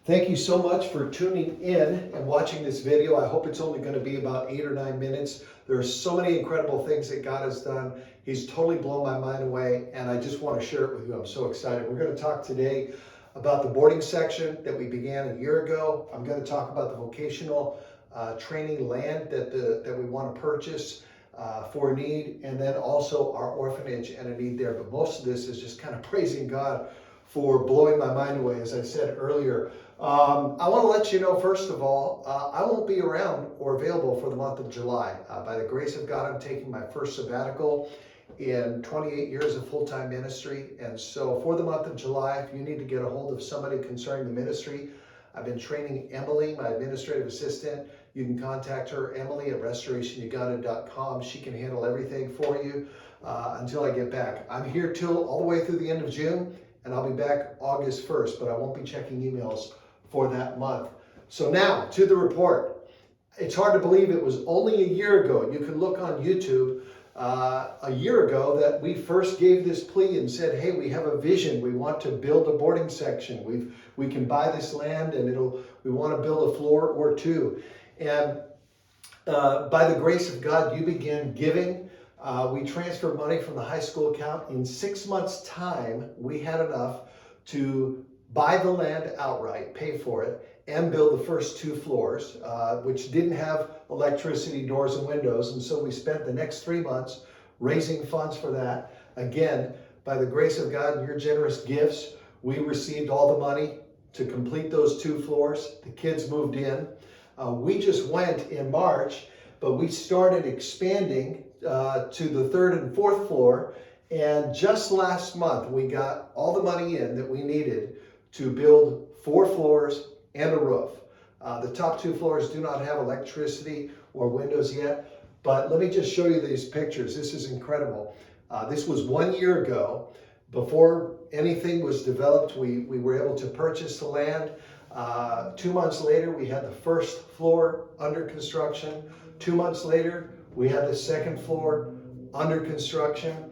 Thank you so much for tuning in and watching this video. I hope it's only going to be about 8 or 9 minutes. There are so many incredible things that God has done. He's totally blown my mind away, and I just want to share it with you. I'm so excited. We're going to talk today about the boarding section that we began a year ago. I'm going to talk about the vocational training land that we want to purchase for a need, and then also our orphanage and a need there. But most of this is just kind of praising God for blowing my mind away, as I said earlier. I want to let you know, first of all, I won't be around or available for the month of July. By the grace of God, I'm taking my first sabbatical in 28 years of full-time ministry. And so for the month of July, if you need to get a hold of somebody concerning the ministry, I've been training Emily, my administrative assistant. You can contact her, Emily at restorationuganda.com. She can handle everything for you until I get back. I'm here till all the way through the end of June, and I'll be back August 1st, but I won't be checking emails for that month. So now to the report. It's hard to believe it was only a year ago. You can look on YouTube a year ago that we first gave this plea and said, hey, we have a vision. We want to build a boarding section. We can buy this land and we want to build a floor or two. And by the grace of God, you began giving. We transferred money from the high school account. In 6 months' time, we had enough to buy the land outright, pay for it, and build the first 2 floors, which didn't have electricity, doors, and windows. And so we spent the next 3 months raising funds for that. Again, by the grace of God and your generous gifts, we received all the money to complete those 2 floors. The kids moved in. We just went in March, but we started expanding to the 3rd and 4th floor. And just last month, we got all the money in that we needed to build 4 floors and a roof. The top 2 floors do not have electricity or windows yet, but let me just show you these pictures. This is incredible. This was 1 year ago. Before anything was developed, we were able to purchase the land. 2 months later, we had the first floor under construction. 2 months later, we had the second floor under construction.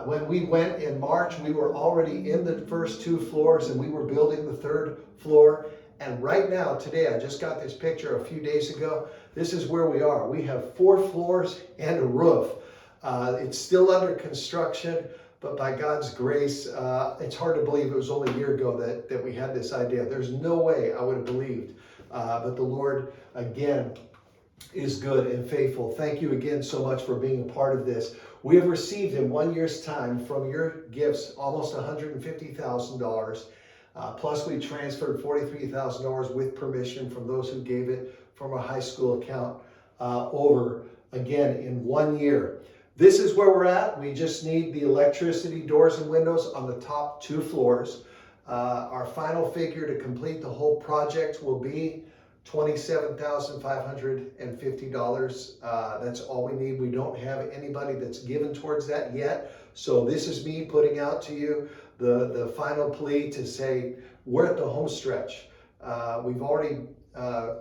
When we went in March, we were already in the first 2 floors and we were building the 3rd floor. And right now, today, I just got this picture a few days ago. This is where we are. We have 4 floors and a roof. It's still under construction, but by God's grace, it's hard to believe it was only a year ago that we had this idea. There's no way I would have believed. But the Lord, again, is good and faithful. Thank you again so much for being a part of this. We have received in 1 year's time from your gifts almost $150,000. Plus we transferred $43,000 with permission from those who gave it from a high school account over, again, in 1 year. This is where we're at. We just need the electricity, doors, and windows on the top 2 floors. Our final figure to complete the whole project will be $27,550. That's all we need. We don't have anybody that's given towards that yet. So this is me putting out to you the final plea to say we're at the home stretch. We've already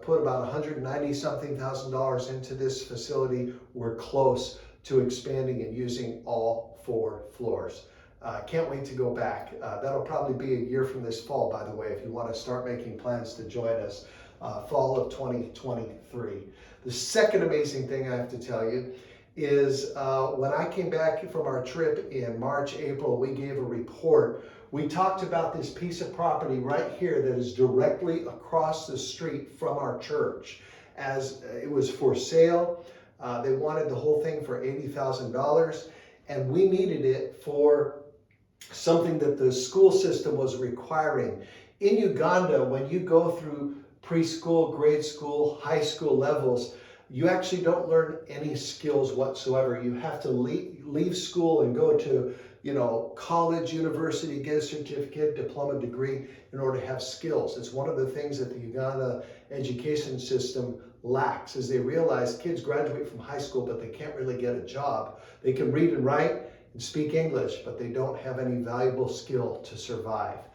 put about $190-something thousand into this facility. We're close to expanding and using all 4 floors. Can't wait to go back. That'll probably be a year from this fall, by the way, if you want to start making plans to join us. Fall of 2023. The second amazing thing I have to tell you is when I came back from our trip in March, April, we gave a report. We talked about this piece of property right here that is directly across the street from our church. As it was for sale, they wanted the whole thing for $80,000, and we needed it for something that the school system was requiring. In Uganda, when you go through preschool, grade school, high school levels, you actually don't learn any skills whatsoever. You have to leave school and go to, college, university, get a certificate, diploma, degree in order to have skills. It's one of the things that the Uganda education system lacks, is they realize kids graduate from high school, but they can't really get a job. They can read and write and speak English, but they don't have any valuable skill to survive.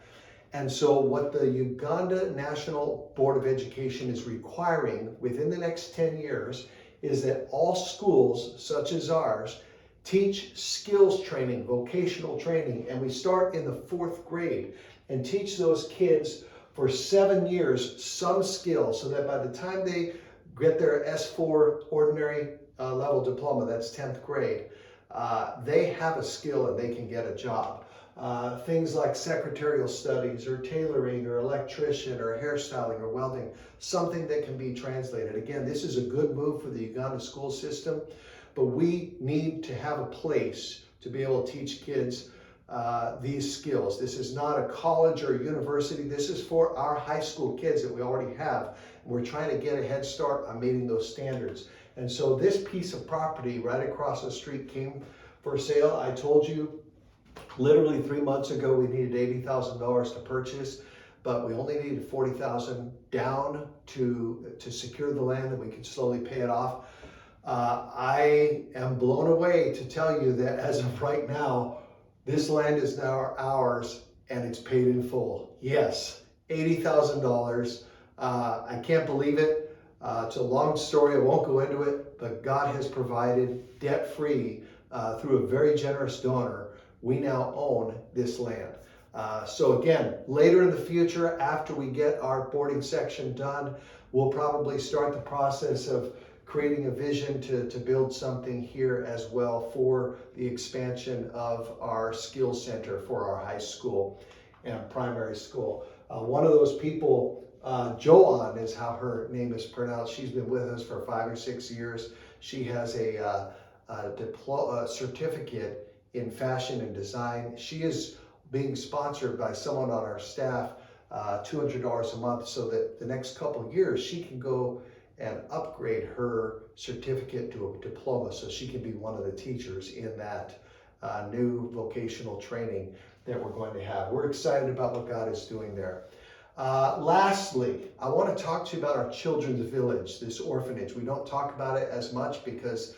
And so what the Uganda National Board of Education is requiring within the next 10 years is that all schools, such as ours, teach skills training, vocational training, and we start in the 4th grade and teach those kids for 7 years some skill so that by the time they get their S4 ordinary level diploma, that's 10th grade, they have a skill and they can get a job. Things like secretarial studies or tailoring or electrician or hairstyling or welding, something that can be translated. Again, this is a good move for the Uganda school system, but we need to have a place to be able to teach kids these skills. This is not a college or a university. This is for our high school kids that we already have. We're trying to get a head start on meeting those standards. And so this piece of property right across the street came for sale. I told you literally 3 months ago we needed $80,000 to purchase, but we only needed $40,000 down to secure the land, and we could slowly pay it off. I am blown away to tell you that as of right now, this land is now ours and it's paid in full. Yes, $80,000. I can't believe it. It's a long story. I won't go into it, but God has provided debt-free through a very generous donor. We now own this land. So again, later in the future, after we get our boarding section done, we'll probably start the process of creating a vision to build something here as well for the expansion of our skills center for our high school and primary school. One of those people, Joanne is how her name is pronounced. She's been with us for 5 or 6 years. She has a certificate in fashion and design. She is being sponsored by someone on our staff, $200 a month, so that the next couple of years she can go and upgrade her certificate to a diploma so she can be one of the teachers in that new vocational training that we're going to have. We're excited about what God is doing there. Lastly, I want to talk to you about our children's village, this orphanage. We don't talk about it as much because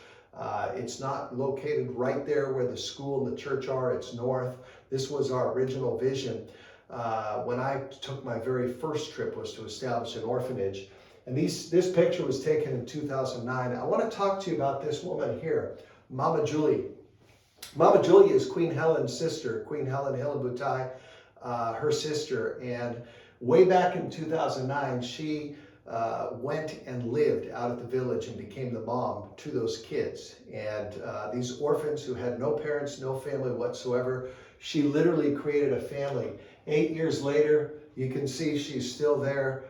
it's not located right there where the school and the church are. It's north. This was our original vision. When I took my very first trip was to establish an orphanage. And this picture was taken in 2009. I want to talk to you about this woman here, Mama Julie. Mama Julie is Queen Helen's sister, Queen Helen Hilabutai, her sister. And way back in 2009, she went and lived out at the village and became the mom to those kids. And these orphans who had no parents, no family whatsoever, she literally created a family. 8 years later, you can see she's still there.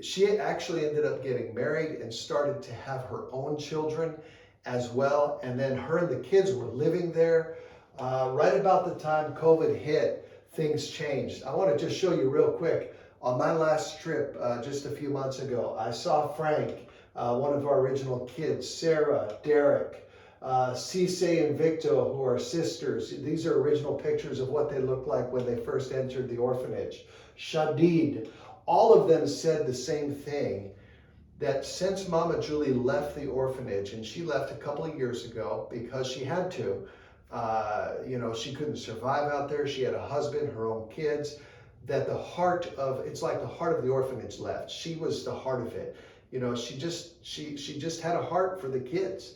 She actually ended up getting married and started to have her own children as well. And then her and the kids were living there. Right about the time COVID hit, things changed. I want to just show you real quick. On my last trip just a few months ago, I saw Frank, one of our original kids, Sarah, Derek, Cisse and Victo, who are sisters. These are original pictures of what they looked like when they first entered the orphanage. Shadid. All of them said the same thing, that since Mama Julie left the orphanage, and she left a couple of years ago because she had to, she couldn't survive out there. She had a husband, her own kids, that it's like the heart of the orphanage left. She was the heart of it. She just had a heart for the kids.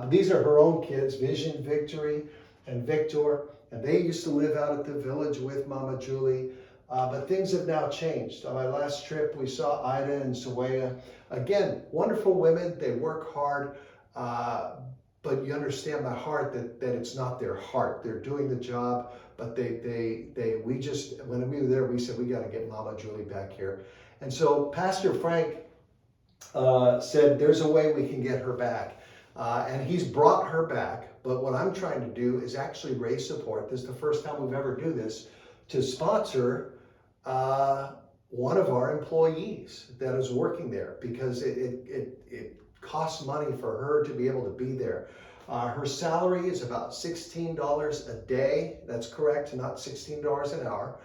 These are her own kids, Vision, Victory, and Victor, and they used to live out at the village with Mama Julie. But things have now changed. On my last trip, we saw Ida and Zoea. Again, wonderful women. They work hard, but you understand my heart that it's not their heart. They're doing the job, but when we were there, we said, we got to get Mama Julie back here. And so Pastor Frank said, there's a way we can get her back. And he's brought her back. But what I'm trying to do is actually raise support. This is the first time we've ever do this, to sponsor one of our employees that is working there, because it costs money for her to be able to be there. Her salary is about $16 a day. That's correct, not $16 an hour.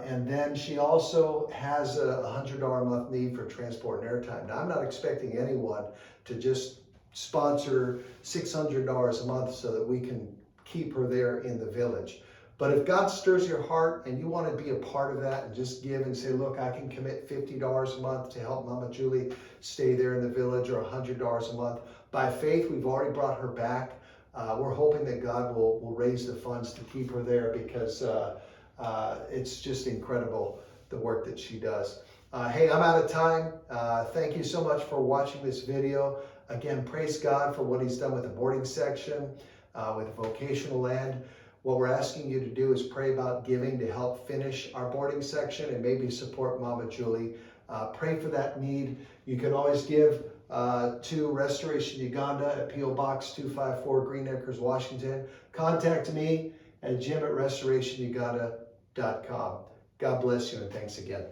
And then she also has a $100 a month need for transport and airtime. Now, I'm not expecting anyone to just sponsor $600 a month so that we can keep her there in the village. But if God stirs your heart and you want to be a part of that and just give and say, look, I can commit $50 a month to help Mama Julie stay there in the village, or $100 a month. By faith, we've already brought her back. We're hoping that God will raise the funds to keep her there, because it's just incredible the work that she does. Hey, I'm out of time. Thank you so much for watching this video. Again, praise God for what he's done with the boarding section, with vocational land. What we're asking you to do is pray about giving to help finish our boarding section and maybe support Mama Julie. Pray for that need. You can always give to Restoration Uganda at P.O. Box 254, Green Acres, Washington. Contact me at jim@restorationuganda.com. God bless you and thanks again.